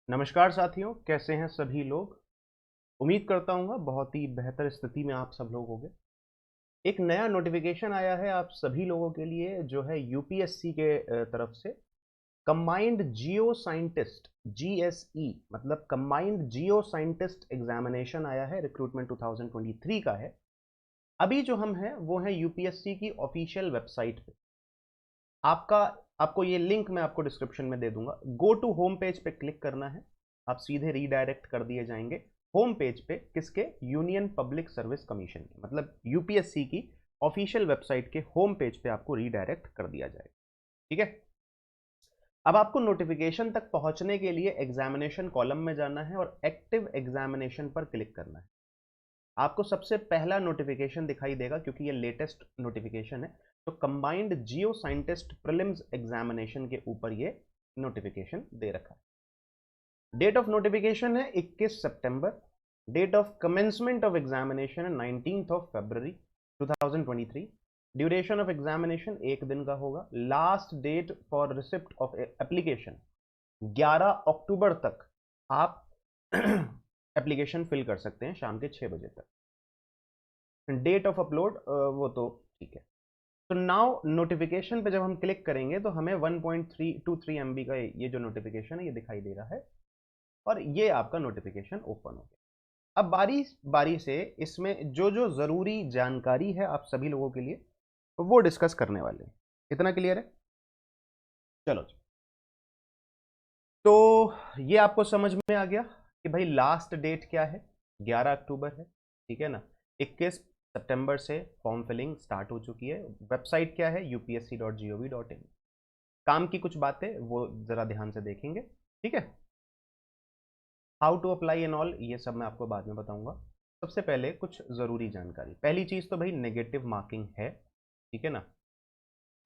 नमस्कार साथियों, कैसे हैं सभी लोग। उम्मीद करता हूँ बहुत ही बेहतर स्थिति में आप सब लोग होंगे। एक नया नोटिफिकेशन आया है आप सभी लोगों के लिए, जो है यूपीएससी के तरफ से कंबाइंड जियो साइंटिस्ट जीएसई, मतलब कंबाइंड जियो साइंटिस्ट एग्जामिनेशन आया है। रिक्रूटमेंट 2023 का है। अभी जो हम हैं वो है यूपीएससी की ऑफिशियल वेबसाइट पे। आपको ये लिंक मैं आपको डिस्क्रिप्शन में दे दूंगा। गो टू होम पेज पे क्लिक करना है, आप सीधे रीडायरेक्ट कर दिए जाएंगे होम पेज पे। किसके? यूनियन पब्लिक सर्विस कमीशन के, मतलब यूपीएससी की ऑफिशियल वेबसाइट के होम पेज पे आपको रीडायरेक्ट कर दिया जाएगा। ठीक है। अब आपको नोटिफिकेशन तक पहुंचने के लिए एग्जामिनेशन कॉलम में जाना है और एक्टिव एग्जामिनेशन पर क्लिक करना है। आपको सबसे पहला नोटिफिकेशन दिखाई देगा क्योंकि ये लेटेस्ट नोटिफिकेशन है। तो कंबाइंड जियो साइंटिस्ट प्रीलिम्स एग्जामिनेशन के ऊपर ये नोटिफिकेशन दे रखा है। डेट ऑफ नोटिफिकेशन है 21 सितंबर। Date of commencement of examination है 19 of February 2023। Duration of examination 1 दिन का होगा। Last date for receipt of application 11 अक्टूबर तक आप एप्लीकेशन फिल कर सकते हैं, शाम के 6 बजे तक। डेट ऑफ अपलोड वो तो ठीक है। तो नाउ नोटिफिकेशन पे जब हम क्लिक करेंगे तो हमें 1.323 MB का ये जो नोटिफिकेशन है ये दिखाई दे रहा है और ये आपका नोटिफिकेशन ओपन हो गया। अब बारी बारी से इसमें जो जो जरूरी जानकारी है आप सभी लोगों के लिए वो डिस्कस करने वाले हैं। इतना क्लियर है? चलो जी। तो ये आपको समझ में आ गया कि भाई लास्ट डेट क्या है, 11 अक्टूबर है। ठीक है ना। 21 सितंबर से फॉर्म फिलिंग स्टार्ट हो चुकी है। वेबसाइट क्या है? upsc.gov.in। काम की कुछ बातें वो जरा ध्यान से देखेंगे। ठीक है। How to apply and all ये सब मैं आपको बाद में बताऊंगा। सबसे पहले कुछ जरूरी जानकारी। पहली चीज तो भाई नेगेटिव मार्किंग है। ठीक है ना।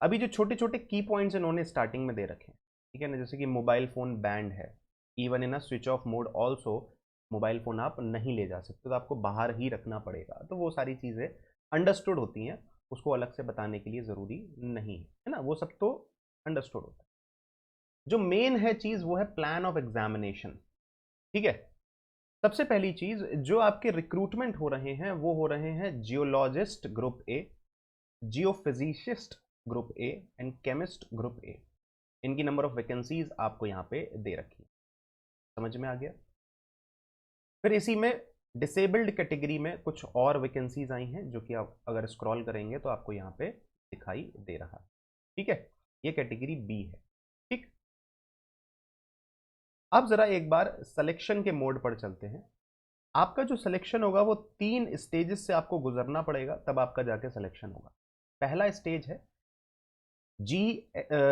अभी जो छोटे छोटे की पॉइंट्स इन्होंने स्टार्टिंग में दे रखे हैं, ठीक है ना, जैसे कि मोबाइल फोन बैंड है, even in a switch off mode also mobile phone आप नहीं ले जा सकते, तो आपको बाहर ही रखना पड़ेगा। तो वो सारी चीज़ें अंडरस्टूड होती हैं, उसको अलग से बताने के लिए ज़रूरी नहीं है ना, वो सब तो अंडरस्टूड होता है। जो मेन है चीज़ वो है प्लान ऑफ एग्जामिनेशन। ठीक है। सबसे पहली चीज़, जो आपके रिक्रूटमेंट हो रहे हैं वो हो रहे हैं geologist group A, geophysicist group A and chemist group A. इनकी नंबर ऑफ वैकेंसीज आपको यहाँ पे दे रखी है। समझ में आ गया? फिर इसी में डिसेबल्ड कैटेगरी में कुछ और वैकेंसीज आई हैं जो कि आप अगर स्क्रॉल करेंगे तो आपको यहाँ पे दिखाई दे रहा है। ठीक है। ये कैटेगरी बी है। ठीक। अब जरा एक बार सिलेक्शन के मोड पर चलते हैं। आपका जो सिलेक्शन होगा वो 3 स्टेजेस से आपको गुजरना पड़ेगा, तब आपका जाके सिलेक्शन होगा। पहला स्टेज है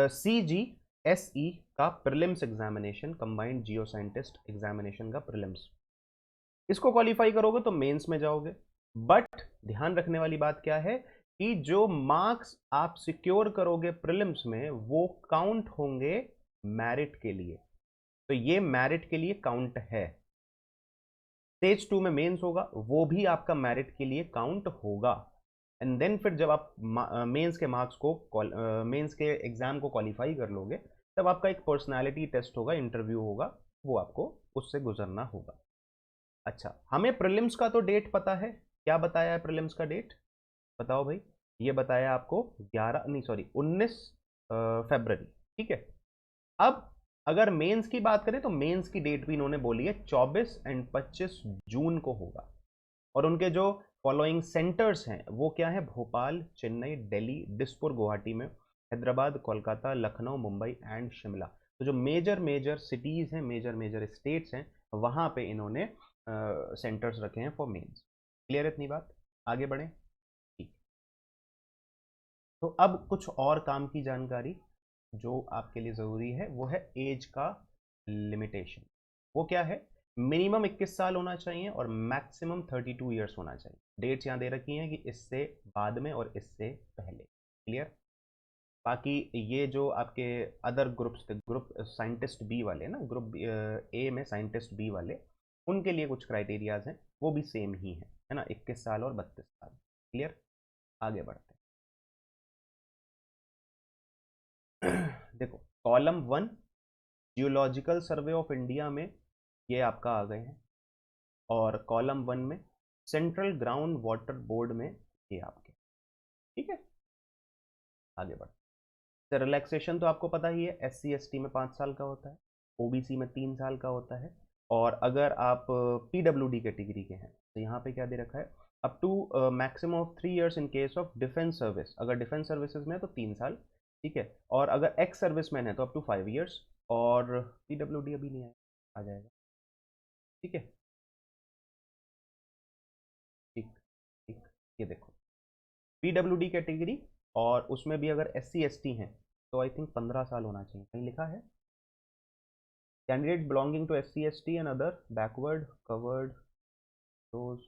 CGSE का प्रीलिम्स एग्जामिनेशन, कंबाइंड जियो साइंटिस्ट एग्जामिनेशन का प्रीलिम्स। इसको क्वालिफाई करोगे तो मेंस में जाओगे। बट ध्यान रखने वाली बात क्या है कि जो मार्क्स आप सिक्योर करोगे प्रीलिम्स में वो काउंट होंगे मेरिट के लिए। तो ये मेरिट के लिए काउंट है। स्टेज 2 में मेंस होगा, वो भी आपका मेरिट के लिए काउंट होगा। एंड देन फिर जब आप मेंस के मार्क्स को मेंस के एग्जाम को क्वालिफाई कर लोगे तब आपका एक पर्सनालिटी टेस्ट होगा, इंटरव्यू होगा, वो आपको उससे गुजरना होगा। अच्छा, हमें प्रीलिम्स का तो डेट पता है। क्या बताया है प्रीलिम्स का डेट? बताओ भाई। ये बताया आपको 11 नहीं सॉरी 19 फरवरी। ठीक है। अब अगर मेंस की बात करें तो मेंस की डेट भी इन्होंने बोली है 24 एंड 25 जून को होगा। और उनके जो फॉलोइंग सेंटर्स हैं वो क्या है? भोपाल, चेन्नई, दिल्ली, दिसपुर गुवाहाटी में, हैदराबाद, कोलकाता, लखनऊ, मुंबई एंड शिमला। तो जो मेजर मेजर सिटीज़ हैं, मेजर मेजर स्टेट्स हैं, वहाँ पे इन्होंने सेंटर्स रखे हैं फॉर मेंस। क्लियर है इतनी बात? आगे बढ़ें। ठीक। तो अब कुछ और काम की जानकारी जो आपके लिए ज़रूरी है वो है एज का लिमिटेशन। वो क्या है? मिनिमम 21 साल होना चाहिए और मैक्सिमम 32 ईयर्स होना चाहिए। डेट्स यहाँ दे रखी हैं कि इससे बाद में और इससे पहले। क्लियर? बाकी ये जो आपके अदर ग्रुप्स थे, ग्रुप साइंटिस्ट बी वाले ना, ग्रुप ए में साइंटिस्ट बी वाले, उनके लिए कुछ क्राइटेरियाज हैं। वो भी सेम ही है ना, 21 साल और 32 साल। क्लियर, आगे बढ़ते हैं। देखो column 1 geological survey of India में ये आपका आ गए हैं, और कॉलम 1 में सेंट्रल ग्राउंड वाटर बोर्ड में ये आपके। ठीक है, आगे बढ़ते। रिलैक्सेशन तो आपको पता ही है, SC ST में 5 साल का होता है, OBC में 3 साल का होता है, और अगर आप PWD कैटेगरी के हैं तो यहाँ पे क्या दे रखा है, up to maximum of 3 years in case of defence service. अगर डिफेंस सर्विसेज में है तो 3 साल, ठीक है, और अगर एक्स सर्विसमैन है तो अप टू 5 years, और PWD अभी नहीं आया, आ जाएगा। ठीक है, ठीक ठीक, ये देखो PWD कैटेगरी, और उसमें भी अगर SC ST हैं तो आई थिंक 15 साल होना चाहिए, कहीं लिखा है candidate belonging to SC ST and other backward covered those।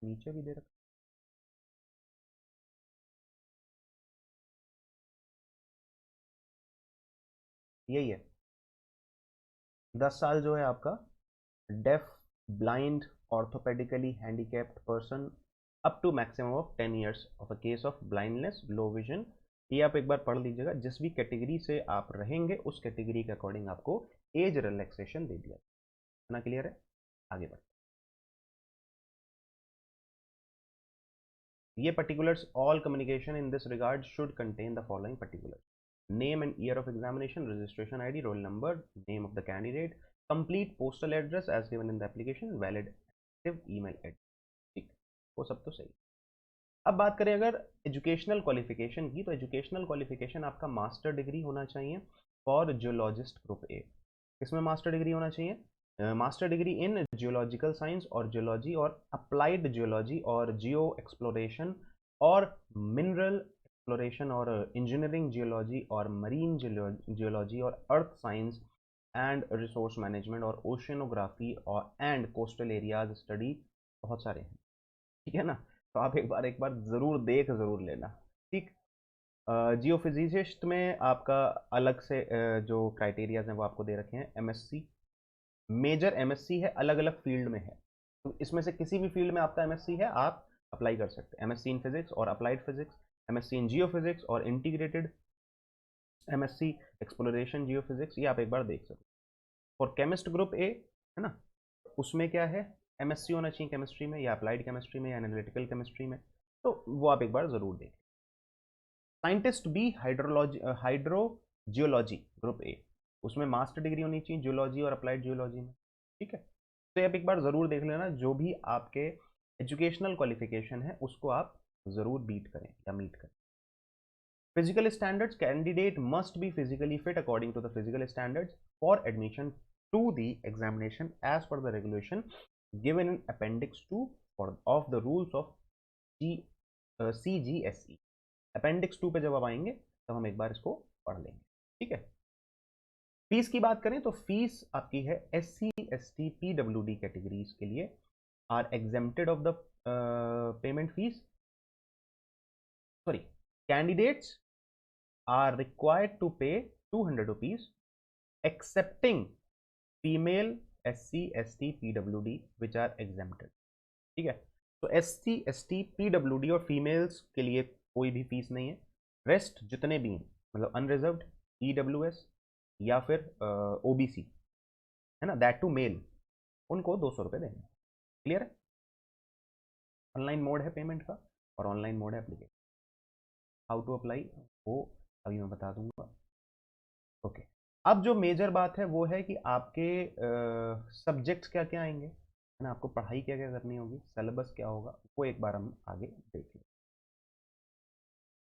नीचे भी दे रखा, यही है 10 साल जो है आपका deaf, blind, orthopedically handicapped person, up to maximum of 10 years of a case of blindness, low vision. ये आप एक बार पढ़ लीजिएगा, जिस भी कैटेगरी से आप रहेंगे उस कैटेगरी के अकॉर्डिंग आपको एज रिलैक्सेशन दे दिया। इतना क्लियर है, आगे बढ़। ये particulars, all communication in this regard should contain the following particulars: name and year of examination, registration ID, roll number, name of the candidate, complete postal address as given in the application, valid active email address। ठीक, वो सब तो सही। अब बात करें अगर educational qualification की, तो एजुकेशनल क्वालिफिकेशन आपका मास्टर डिग्री होना चाहिए फॉर जियोलॉजिस्ट ग्रुप ए। इसमें मास्टर डिग्री होना चाहिए, master degree in geological science और जियोलॉजी और अप्लाइड जियोलॉजी और जियो एक्सप्लोरेशन और मिनरल एक्सप्लोरेशन और इंजीनियरिंग जियोलॉजी और मरीन जियोलॉजी और earth science and resource management और ओशियनोग्राफी और एंड कोस्टल एरियाज स्टडी, बहुत सारे हैं। ठीक है ना, तो आप एक बार ज़रूर देख ज़रूर लेना। ठीक, जियोफिजिसिस्ट में आपका अलग से जो क्राइटेरियाज हैं वो आपको दे रखे हैं। MSc, मेजर MSc है, अलग अलग फील्ड में है, तो इसमें से किसी भी फील्ड में आपका MSc है आप अप्लाई कर सकते हैं। MSc इन फिजिक्स और अप्लाइड फिजिक्स, MSc इन जियो फिजिक्स और इंटीग्रेटेड, MSc एक्सप्लोरेशन जियो फिजिक्स, ये आप एक बार देख सकते हैं। और केमिस्ट ग्रुप ए है ना, उसमें क्या है, MSc होना चाहिए केमिस्ट्री में या अप्लाइड केमिस्ट्री में या एनालिटिकल केमिस्ट्री में, तो वो आप एक बार ज़रूर देखें। Scientist B hydrology, hydrogeology group A, उसमें मास्टर डिग्री होनी चाहिए जियोलॉजी और अप्लाइड जियोलॉजी में। ठीक है, तो आप एक बार ज़रूर देख लेना, जो भी आपके एजुकेशनल क्वालिफिकेशन है उसको आप ज़रूर बीट करें या मीट करें। Physical standards, candidate must be physically fit according to the physical standards for admission to the examination as per the regulation given in appendix 2 of the rules of CGSE। Appendix 2 पे जब आप आएंगे तब हम एक बार इसको पढ़ लेंगे। ठीक है, फीस की बात करें तो फीस आपकी है SC ST PWD कैटेगरीज के लिए are exempted of the payment fees, sorry, candidates are required to pay 200 rupees excepting female SC ST PWD which are exempted. ठीक है, तो SC ST PWD और फीमेल्स के लिए कोई भी फीस नहीं है। रेस्ट जितने भी हैं, मतलब अनरिजर्व्ड, EWS या फिर OBC है ना, दैट टू मेल, उनको 200 रुपये देने। क्लियर है, ऑनलाइन मोड है पेमेंट का और ऑनलाइन मोड है एप्लीकेशन। हाउ टू अप्लाई वो अभी मैं बता दूंगा। ओके, अब जो मेजर बात है वो है कि आपके सब्जेक्ट्स क्या क्या आएंगे, है ना, आपको पढ़ाई क्या क्या करनी होगी, सिलेबस क्या होगा, वो एक बार हम आगे देख लें।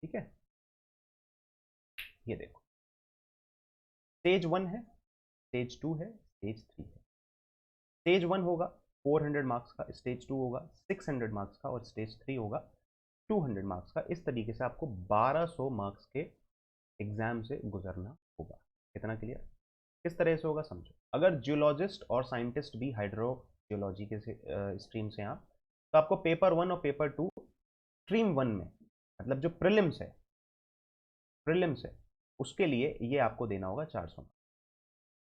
ठीक है, ये देखो, स्टेज 1 है, स्टेज 2 है, स्टेज 3 है। स्टेज 1 होगा 400 मार्क्स का, स्टेज 2 होगा 600 मार्क्स का और स्टेज 3 होगा 200 मार्क्स का। इस तरीके से आपको 1200 मार्क्स के एग्जाम से गुजरना होगा। कितना क्लियर, किस तरह से होगा समझो। अगर जियोलॉजिस्ट और साइंटिस्ट भी हाइड्रो जियोलॉजी के स्ट्रीम से आप, तो आपको पेपर 1 और पेपर 2 स्ट्रीम 1 में, मतलब जो प्रीलिम्स है उसके लिए ये आपको देना होगा 400 मार्क्स।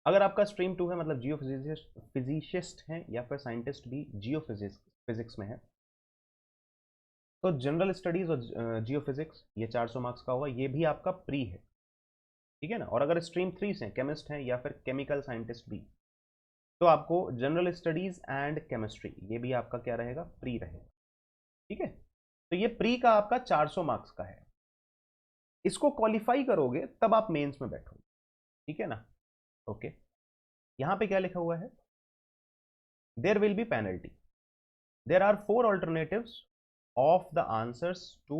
अगर आपका स्ट्रीम 2 है, मतलब जियो फिजिसिस्ट है या फिर साइंटिस्ट भी जियो फिजिक्स में है, तो जनरल स्टडीज और जियो फिजिक्स ये 400 मार्क्स का होगा, ये भी आपका प्री है, ठीक है ना। और अगर स्ट्रीम 3 से केमिस्ट हैं या फिर केमिकल साइंटिस्ट भी, तो आपको जनरल स्टडीज एंड केमिस्ट्री ये भी आपका क्या रहेगा, प्री रहेगा, ठीक है। तो ये प्री का आपका 400 मार्क्स का है। इसको क्वालिफाई करोगे तब आप मेंस में बैठोगे, ठीक है ना। ओके, यहां पे क्या लिखा हुआ है, there will be penalty, there are 4 alternatives of the answers to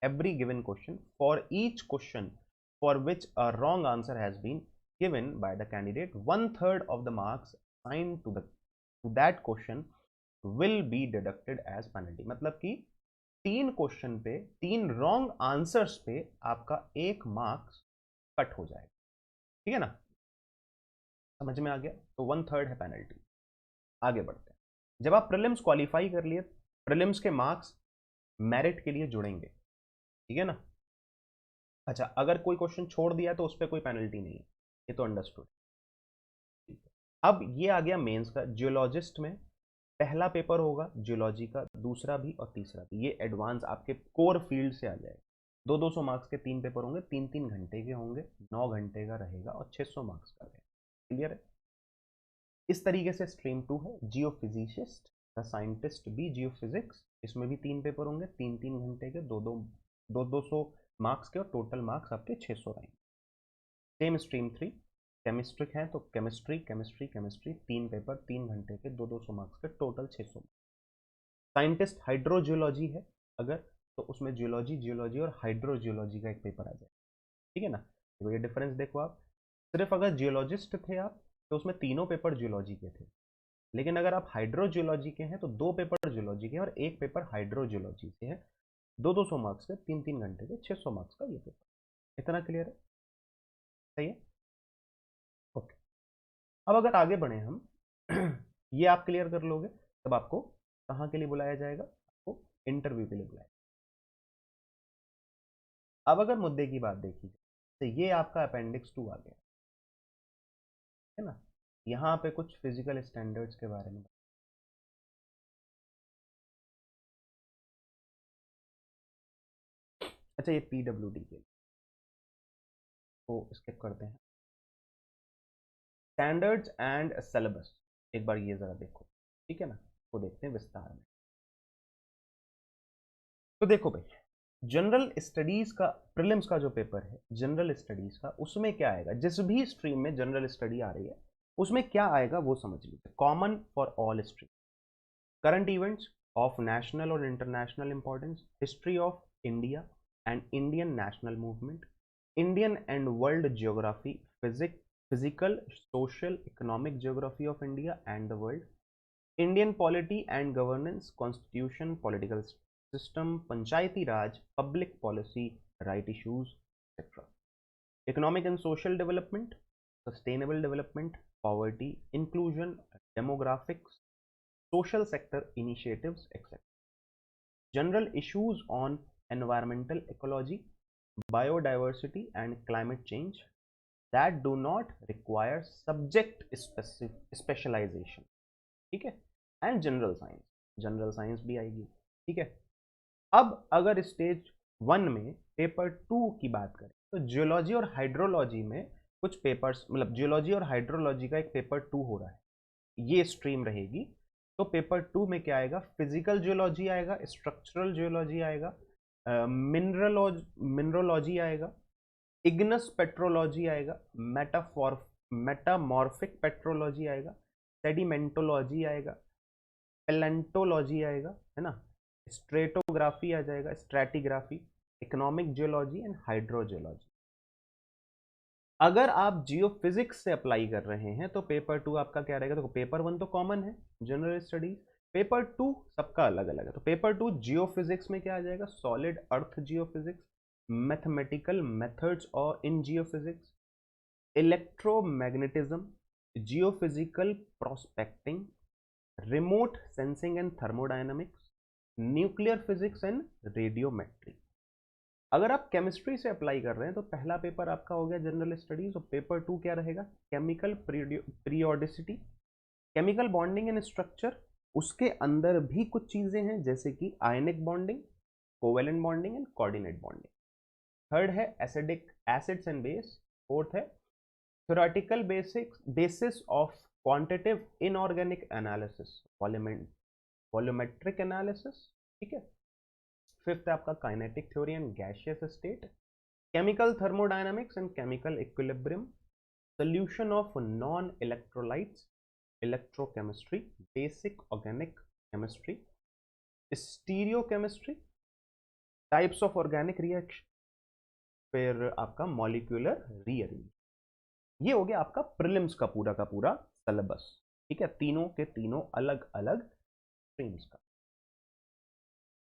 every given question. For each question for which a wrong answer has been given by the candidate, 1/3 of the marks assigned to that question will be deducted as penalty. मतलब कि 3 question पे 3 wrong answers पे आपका 1 marks cut हो जाएगा, ठीक है ना। समझ में आ गया, तो 1/3 है पेनल्टी। आगे बढ़ते हैं। जब आप प्रीलिम्स क्वालिफाई कर लिए, प्रीलिम्स के मार्क्स मेरिट के लिए जुड़ेंगे, ठीक है ना। अच्छा, अगर कोई क्वेश्चन छोड़ दिया तो उस पर कोई पेनल्टी नहीं है, ये तो अंडरस्टूड। अब ये आ गया मेंस का। जियोलॉजिस्ट में पहला पेपर होगा जियोलॉजी का, दूसरा भी और तीसरा भी, ये एडवांस आपके कोर फील्ड से आ जाएगा। 200 मार्क्स के 3 पेपर होंगे, 3-3 घंटे के होंगे, 9 घंटे का रहेगा और 600 मार्क्स का रहेगा। क्लियर है। इस तरीके से स्ट्रीम 2 है, जियो फिजिसिस्ट, साइंटिस्ट भी जियो फिजिक्स, इसमें भी 3 पेपर होंगे, 3-3 घंटे के, 200 मार्क्स के, और टोटल मार्क्स आपके 600 रहेंगे। सेम स्ट्रीम 3 केमिस्ट्री है, तो केमिस्ट्री केमिस्ट्री केमिस्ट्री 3 पेपर, 3 घंटे के, 200 मार्क्स के, टोटल 600। साइंटिस्ट हाइड्रोजियोलॉजी है अगर, तो उसमें जियोलॉजी और हाइड्रोजियोलॉजी का एक पेपर आ जाए, ठीक है ना। तो ये डिफरेंस देखो आप, सिर्फ अगर जियोलॉजिस्ट थे आप तो उसमें तीनों पेपर जियोलॉजी के थे, लेकिन अगर आप हाइड्रोजियोलॉजी के हैं तो 2 पेपर जियोलॉजी के हैं और 1 पेपर हाइड्रोजियोलॉजी से है। 200 मार्क्स के, 3-3 घंटे के, 600 मार्क्स का ये पेपर। इतना क्लियर है, सही है। ओके, अब अगर आगे बढ़े हम ये आप क्लियर कर लोगे तब आपको कहाँ के लिए बुलाया जाएगा, आपको इंटरव्यू के लिए बुलाया। अब अगर मुद्दे की बात देखी जाए तो ये आपका अपेंडिक्स 2 आ गया है ना। यहाँ पे कुछ फिजिकल स्टैंडर्ड्स के बारे में, अच्छा ये पीडब्ल्यूडी के लिए तो स्किप करते हैं। स्टैंडर्ड्स एंड सिलेबस, एक बार ये जरा देखो, ठीक है ना, तो देखते हैं विस्तार में। तो देखो भाई, जनरल स्टडीज का प्रीलिम्स का जो पेपर है जनरल स्टडीज का, उसमें क्या आएगा, जिस भी स्ट्रीम में जनरल स्टडी आ रही है उसमें क्या आएगा वो समझ लीजिए। Common for all stream, current events of national और international importance, history of India and Indian national movement, Indian and world geography, physical social economic geography of India and the world, Indian polity and governance, constitution, political system, Panchayati Raj, public policy, right issues etcetera, economic and social development, sustainable development, poverty, inclusion, demographics, social sector initiatives, etc. General issues on environmental ecology, biodiversity, and climate change that do not require subject specialization, ठीक है। And general science भी आएगी, ठीक है। अब अगर stage 1 में paper 2 की बात करें तो जियोलॉजी और हाइड्रोलॉजी में कुछ पेपर्स, मतलब जियोलॉजी और हाइड्रोलॉजी का एक पेपर 2 हो रहा है, ये स्ट्रीम रहेगी। तो पेपर 2 में क्या आएगा, फिजिकल जियोलॉजी आएगा, स्ट्रक्चरल जियोलॉजी आएगा, मिनरोलॉजी आएगा, इग्नस पेट्रोलॉजी आएगा, मेटामॉर्फिक पेट्रोलॉजी आएगा, सेडिमेंटोलॉजी आएगा, पेलेंटोलॉजी आएगा, है ना, स्ट्रेटोग्राफी आ जाएगा, stratigraphy, economic geology and hydrogeology. अगर आप जियो फिजिक्स से अप्लाई कर रहे हैं तो पेपर 2 आपका क्या रहेगा, देखो पेपर 1 तो कॉमन है जनरल स्टडीज, पेपर 2 सबका अलग अलग है। तो पेपर 2 जियो फिजिक्स में क्या आ जाएगा, solid earth geophysics, mathematical methods और in geophysics, electromagnetism, geophysical prospecting, remote sensing and thermodynamics, nuclear physics and radiometry. अगर आप केमिस्ट्री से अप्लाई कर रहे हैं तो पहला पेपर आपका हो गया जनरल स्टडीज, और पेपर 2 क्या रहेगा, chemical periodicity, chemical bonding and structure. उसके अंदर भी कुछ चीजें हैं जैसे कि ionic bonding, covalent bonding and coordinate bonding. Third है acidic acids and base. Fourth है theoretical basis of quantitative inorganic analysis, volumetric analysis. ठीक है। फिफ्थ है आपका kinetic theory and gaseous state, chemical thermodynamics and chemical equilibrium, solution of non electrolytes, electrochemistry, basic organic chemistry, stereochemistry, types of organic reaction, फिर आपका molecular rearrange. ये हो गया आपका प्रीलिम्स का पूरा सिलेबस। ठीक है, तीनों के तीनों अलग अलग स्ट्रीम्स का।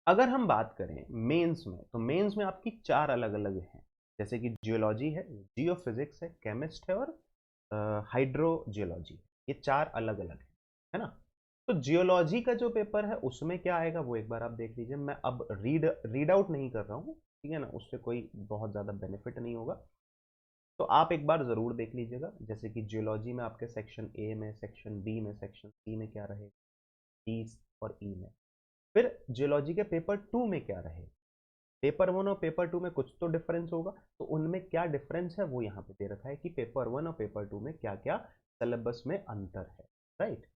अगर हम बात करें मेंस में, तो मेंस में आपकी चार अलग अलग हैं, जैसे कि जियोलॉजी है, जियोफिजिक्स है, केमिस्ट है, और हाइड्रोजियोलॉजी। ये चार अलग अलग है ना। तो जियोलॉजी का जो पेपर है उसमें क्या आएगा वो एक बार आप देख लीजिए। मैं अब रीड आउट नहीं कर रहा हूँ, ठीक है ना, उससे कोई बहुत ज़्यादा बेनिफिट नहीं होगा। तो आप एक बार ज़रूर देख लीजिएगा, जैसे कि जियोलॉजी में आपके सेक्शन ए में, सेक्शन बी में, सेक्शन सी में क्या रहेगा, डी और ई में। फिर जियोलॉजी के पेपर 2 में क्या रहेगा, पेपर 1 और पेपर 2 में कुछ तो डिफरेंस होगा, तो उनमें क्या डिफरेंस है वो यहाँ पे दे रखा है कि पेपर 1 और पेपर 2 में क्या क्या सिलेबस में अंतर है, राइट,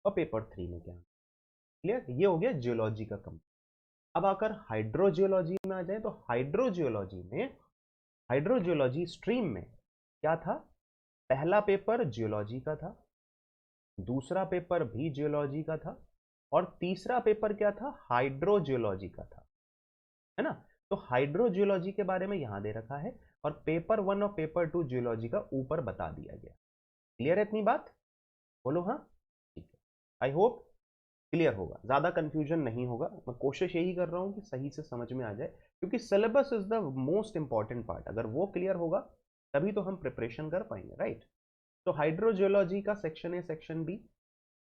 और पेपर 3 में क्या। क्लियर, ये हो गया जियोलॉजी का कम। अब आकर हाइड्रोजियोलॉजी में आ जाए, तो हाइड्रोजियोलॉजी स्ट्रीम में क्या था, पहला पेपर जियोलॉजी का था, दूसरा पेपर भी जियोलॉजी का था, और तीसरा पेपर क्या था, हाइड्रोजियोलॉजी का था, है ना। तो हाइड्रोजियोलॉजी के बारे में यहां दे रखा है, और पेपर 1 और पेपर 2 जियोलॉजी का ऊपर बता दिया गया। क्लियर है इतनी बात, बोलो हाँ। ठीक है, आई होप क्लियर होगा, ज्यादा कंफ्यूजन नहीं होगा। मैं कोशिश यही कर रहा हूं कि सही से समझ में आ जाए, क्योंकि syllabus is the most important part. अगर वो क्लियर होगा तभी तो हम प्रिपरेशन कर पाएंगे, राइट। तो हाइड्रोजियोलॉजी का section A, section B,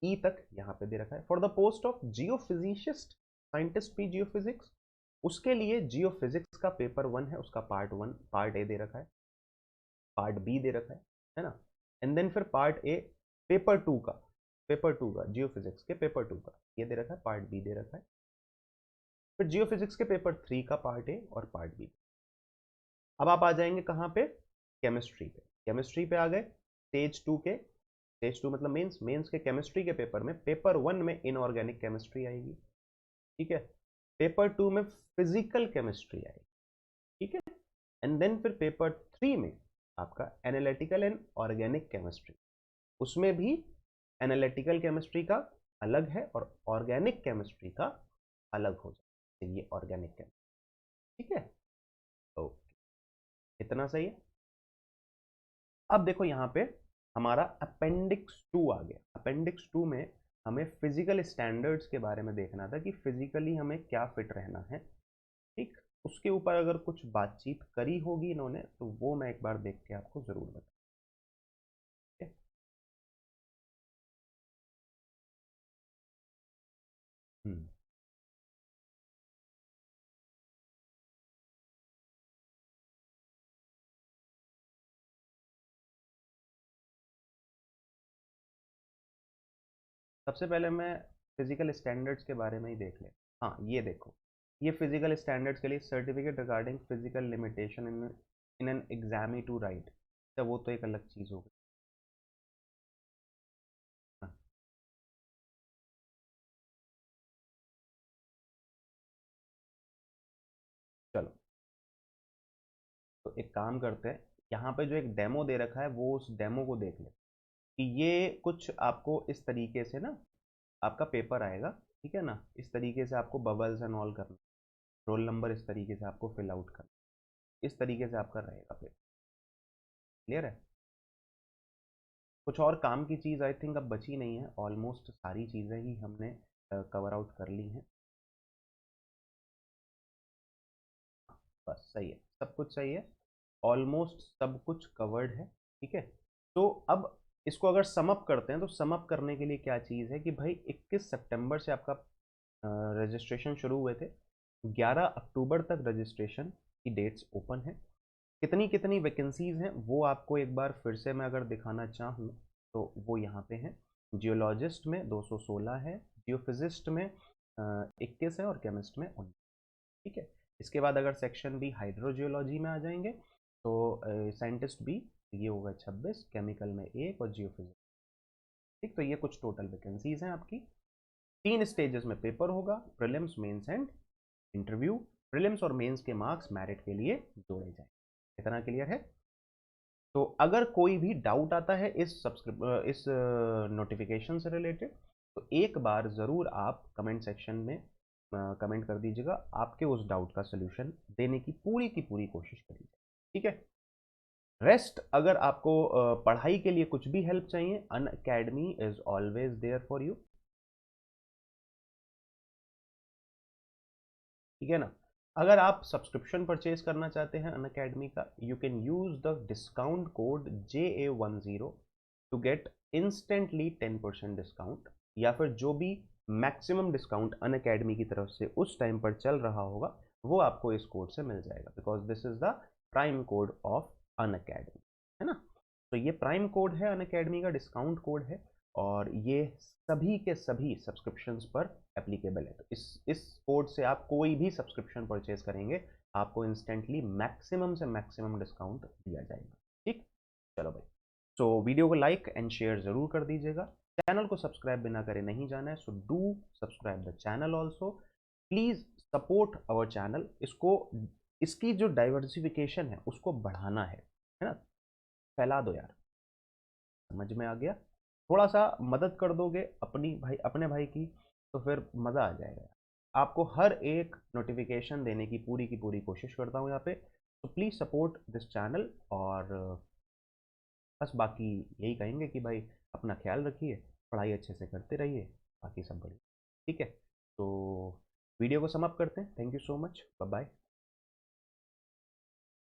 E तक यहाँ पे दे रखा है। For the post of geophysicist, scientist भी जियोफिजिक्स, उसके लिए जियोफिजिक्स का पेपर 1 है, उसका पार्ट 1 पार्ट ए दे रखा है, पार्ट बी दे रखा है ना। एंड देन फिर पार्ट ए पेपर 2 का, जियोफिजिक्स के पेपर 2 का ये दे रखा है, पार्ट बी दे रखा है। फिर जियोफिजिक्स के पेपर 3 का पार्ट ए और पार्ट बी। अब आप आ जाएंगे कहाँ पे, केमिस्ट्री पे। केमिस्ट्री पे आ गए, स्टेज 2 मतलब मेंस के केमिस्ट्री के पेपर में, पेपर 1 में इनऑर्गेनिक केमिस्ट्री आएगी, ठीक है। पेपर 2 में फिजिकल केमिस्ट्री आएगी, ठीक है। एंड देन फिर पेपर 3 में आपका एनालिटिकल एंड ऑर्गेनिक केमिस्ट्री, उसमें भी एनालिटिकल केमिस्ट्री का अलग है और ऑर्गेनिक केमिस्ट्री का अलग हो जाए, ये ऑर्गेनिक केमिस्ट्री, ठीक है। ओके, इतना सही है। अब देखो यहाँ पे हमारा अपेंडिक्स 2 आ गया। अपेंडिक्स 2 में हमें फिजिकल स्टैंडर्ड्स के बारे में देखना था कि फिजिकली हमें क्या फिट रहना है, ठीक। उसके ऊपर अगर कुछ बातचीत करी होगी इन्होंने तो वो मैं एक बार देख के आपको जरूर बताऊँ। हम्म, सबसे पहले मैं फिजिकल स्टैंडर्ड्स के बारे में ही देख ले। हाँ, ये देखो, ये फिजिकल स्टैंडर्ड्स के लिए certificate regarding physical limitation in an examinee to write, तो वो तो एक अलग चीज़ हो गई। हाँ, चलो, तो एक काम करते हैं, यहाँ पे जो एक डेमो दे रखा है वो उस डेमो को देख ले, कि ये कुछ आपको इस तरीके से ना आपका पेपर आएगा, ठीक है ना। इस तरीके से आपको बबल्स एंड ऑल करना, रोल नंबर इस तरीके से आपको फिल आउट करना, इस तरीके से आपका रहेगा पेपर। क्लियर है। कुछ और काम की चीज़ आई थिंक अब बची नहीं है, ऑलमोस्ट सारी चीज़ें ही हमने कवर आउट कर ली हैं। बस सही है, सब कुछ सही है, ऑलमोस्ट सब कुछ कवर्ड है, ठीक है। तो अब इसको अगर समअप करते हैं, तो समअप करने के लिए क्या चीज़ है कि भाई 21 सितंबर से आपका रजिस्ट्रेशन शुरू हुए थे, 11 अक्टूबर तक रजिस्ट्रेशन की डेट्स ओपन है। कितनी कितनी वैकेंसीज हैं वो आपको एक बार फिर से मैं अगर दिखाना चाहूँ तो वो यहाँ पे हैं। जियोलॉजिस्ट में 216 है, जियोफिजिस्ट में 21 है और केमिस्ट में 19। ठीक है। इसके बाद अगर सेक्शन बी हाइड्रोजियोलॉजी में आ जाएंगे तो साइंटिस्ट बी ये होगा 26, केमिकल में 1 और जियोफिजिक्स। ठीक, तो ये कुछ टोटल वैकेंसीज हैं आपकी। 3 स्टेजेस में पेपर होगा, prelims, mains and interview. Prelims और मेंस के मार्क्स मेरिट के लिए जोड़े जाएंगे। इतना क्लियर है? तो अगर कोई भी डाउट आता है इस नोटिफिकेशन से रिलेटेड तो एक बार ज़रूर आप कमेंट सेक्शन में कमेंट कर दीजिएगा। आपके उस डाउट का सोल्यूशन देने की पूरी कोशिश करिए। ठीक है। रेस्ट अगर आपको पढ़ाई के लिए कुछ भी हेल्प चाहिए, Unacademy is always there for you. ठीक है ना। अगर आप सब्सक्रिप्शन परचेज करना चाहते हैं अनअकैडमी का, you can use the discount code JA10 to get instantly 10% discount, या फिर जो भी मैक्सिमम डिस्काउंट अनअकैडमी की तरफ से उस टाइम पर चल रहा होगा वो आपको इस कोड से मिल जाएगा, because this is the prime code of Unacademy, है ना। तो ये प्राइम कोड है अनअकैडमी का, डिस्काउंट कोड है, और ये सभी के सभी सब्सक्रिप्शंस पर एप्लीकेबल है। तो इस कोड से आप कोई भी सब्सक्रिप्शन परचेज करेंगे आपको इंस्टेंटली मैक्सिमम से मैक्सिमम डिस्काउंट दिया जाएगा। ठीक, चलो भाई। तो वीडियो को लाइक एंड शेयर जरूर कर दीजिएगा। चैनल को सब्सक्राइब बिना करे नहीं जाना है, so do subscribe the channel also. Please support our channel. इसको, इसकी जो डाइवर्सिफिकेशन है उसको बढ़ाना है ना। फैला दो यार। समझ में आ गया? थोड़ा सा मदद कर दोगे अपने भाई की तो फिर मज़ा आ जाएगा। आपको हर एक नोटिफिकेशन देने की पूरी कोशिश करता हूँ यहाँ पे। तो प्लीज़ सपोर्ट दिस चैनल, और बस बाकी यही कहेंगे कि भाई अपना ख्याल रखिए, पढ़ाई अच्छे से करते रहिए, बाकी सब बढ़िया। ठीक है, तो वीडियो को समाप्त करते हैं। Thank you so much, bye bye.